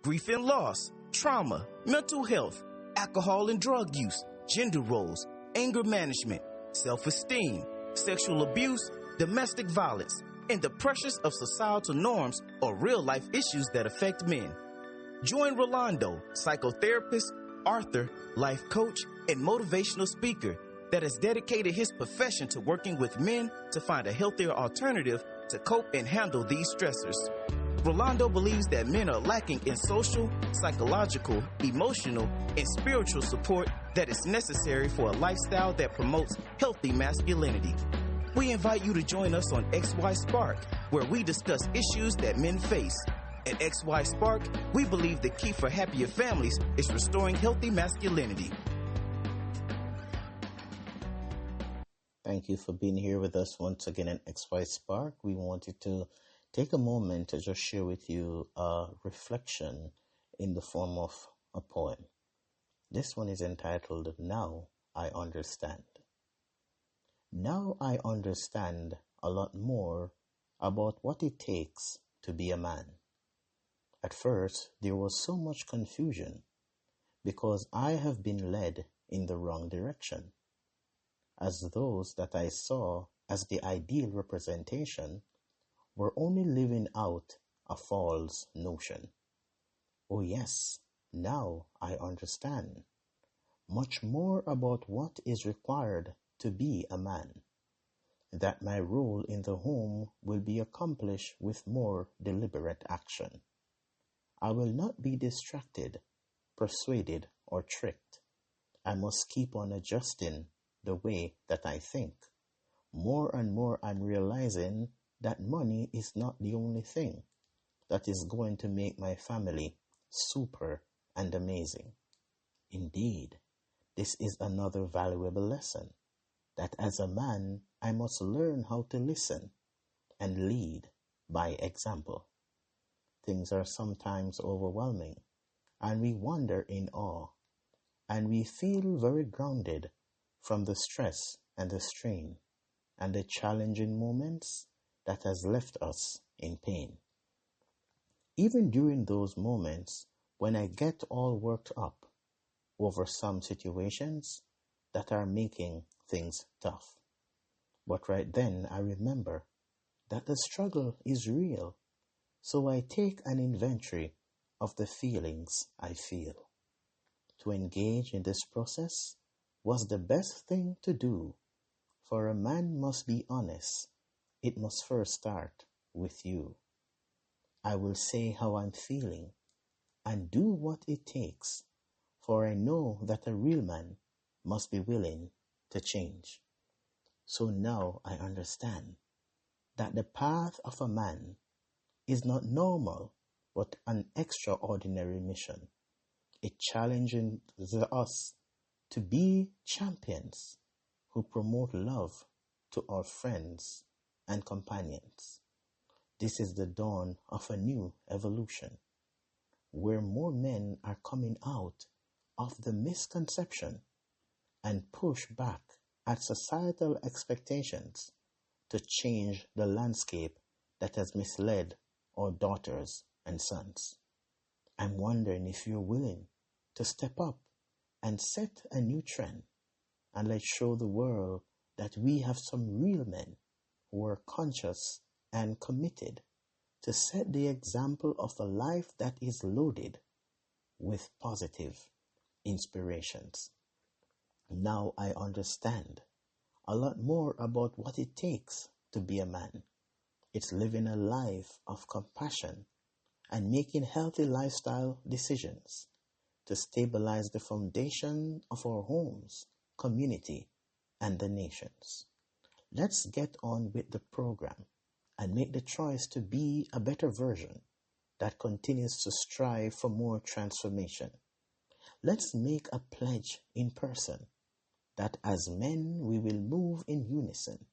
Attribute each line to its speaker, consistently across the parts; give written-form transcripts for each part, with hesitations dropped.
Speaker 1: grief and loss, trauma, mental health, alcohol and drug use, gender roles, anger management, self-esteem, sexual abuse, domestic violence, and the pressures of societal norms or real-life issues that affect men. Join Rolando, psychotherapist, author, life coach, and motivational speaker that has dedicated his profession to working with men to find a healthier alternative to cope and handle these stressors. Rolando believes that men are lacking in social, psychological, emotional, and spiritual support that is necessary for a lifestyle that promotes healthy masculinity. We invite you to join us on XY Spark, where we discuss issues that men face. At XY Spark, we believe the key for happier families is restoring healthy masculinity.
Speaker 2: Thank you for being here with us once again at XY Spark. We wanted to take a moment to just share with you a reflection in the form of a poem. This one is entitled, Now I Understand. Now I understand a lot more about what it takes to be a man. At first, there was so much confusion because I have been led in the wrong direction, as those that I saw as the ideal representation were only living out a false notion. Oh yes, now I understand much more about what is required to be a man, that my role in the home will be accomplished with more deliberate action. I will not be distracted, persuaded, or tricked. I must keep on adjusting the way that I think. More and more I'm realizing that money is not the only thing that is going to make my family super and amazing. Indeed, this is another valuable lesson, that as a man I must learn how to listen and lead by example. Things are sometimes overwhelming, and we wander in awe, and we feel very grounded from the stress and the strain and the challenging moments that has left us in pain. Even during those moments when I get all worked up over some situations that are making things tough. But right then I remember that the struggle is real, so I take an inventory of the feelings I feel. To engage in this process was the best thing to do, for a man must be honest. It must first start with you. I will say how I'm feeling and do what it takes, for I know that a real man must be willing to change. So now I understand that the path of a man is not normal, but an extraordinary mission. It challenges us to be champions who promote love to our friends and companions. This is the dawn of a new evolution, where more men are coming out of the misconception and push back at societal expectations to change the landscape that has misled our daughters and sons. I'm wondering if you're willing to step up and set a new trend, and let's show the world that we have some real men who are conscious and committed to set the example of a life that is loaded with positive inspirations. Now I understand a lot more about what it takes to be a man. It's living a life of compassion and making healthy lifestyle decisions to stabilize the foundation of our homes, community, and the nations. Let's get on with the program and make the choice to be a better version that continues to strive for more transformation. Let's make a pledge in person that as men we will move in unison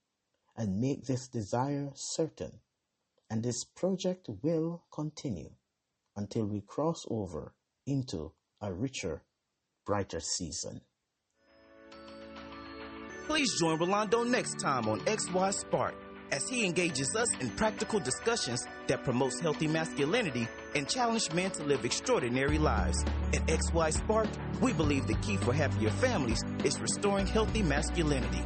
Speaker 2: and make this desire certain, and this project will continue until we cross over into a richer, brighter season.
Speaker 1: Please join Rolando next time on XY Spark, as he engages us in practical discussions that promotes healthy masculinity and challenge men to live extraordinary lives. At XY Spark, we believe the key for happier families is restoring healthy masculinity.